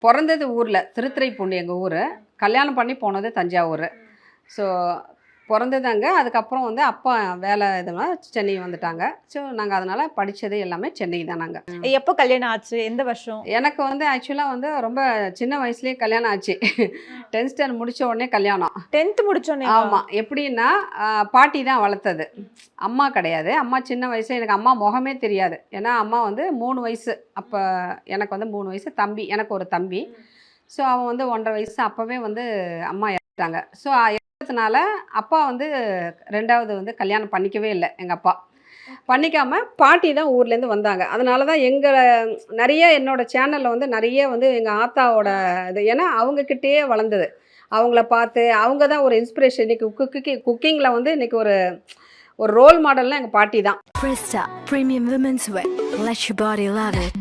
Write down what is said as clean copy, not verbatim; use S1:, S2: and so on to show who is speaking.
S1: பொறந்தது ஊரில் திருத்துறைப்பூண்டி எங்கள் ஊர். கல்யாணம் பண்ணி போனது தஞ்சாவூர். ஸோ பொறந்தது அங்கே. அதுக்கப்புறம் வந்து அப்பா வேலை இதெல்லாம் சென்னை வந்துட்டாங்க. ஸோ நாங்கள் அதனால் படித்தது எல்லாமே சென்னை தான். நாங்கள்
S2: எப்போ கல்யாணம் ஆச்சு? எந்த வருஷம்?
S1: எனக்கு வந்து ஆக்சுவலாக வந்து ரொம்ப சின்ன வயசுலேயே கல்யாணம் ஆச்சு. 10th ஸ்டாண்டர்ட் முடித்த உடனே கல்யாணம்.
S2: 10th முடிச்சோடனே?
S1: ஆமாம். எப்படின்னா பாட்டி தான் வளர்த்தது, அம்மா கிடையாது. அம்மா சின்ன வயசு, எனக்கு அம்மா முகமே தெரியாது. ஏன்னா அம்மா வந்து 3 வயசு அப்போ, எனக்கு வந்து 3 வயசு, தம்பி எனக்கு ஒரு தம்பி. ஸோ அவன் வந்து 1.5 வயசு. அப்போவே வந்து அம்மா இறந்துட்டாங்க. ஸோ இறந்ததுனால அப்பா வந்து 2வது வந்து கல்யாணம் பண்ணிக்கவே இல்லை. எங்கள் அப்பா பண்ணிக்காமல் பாட்டி தான் ஊர்லேருந்து வந்தாங்க. அதனால தான் எங்களை நிறைய என்னோடய சேனலில் வந்து நிறைய வந்து எங்கள் ஆத்தாவோட இது, ஏன்னா அவங்கக்கிட்டேயே வளர்ந்தது. அவங்கள பார்த்து அவங்க தான் ஒரு இன்ஸ்பிரேஷன். இன்றைக்கி குக்கிங்கில் வந்து இன்றைக்கி ஒரு ரோல் மாடல்னால் எங்கள் பாட்டி தான்.
S3: Prista Premium Women's Wear. Let your body love it.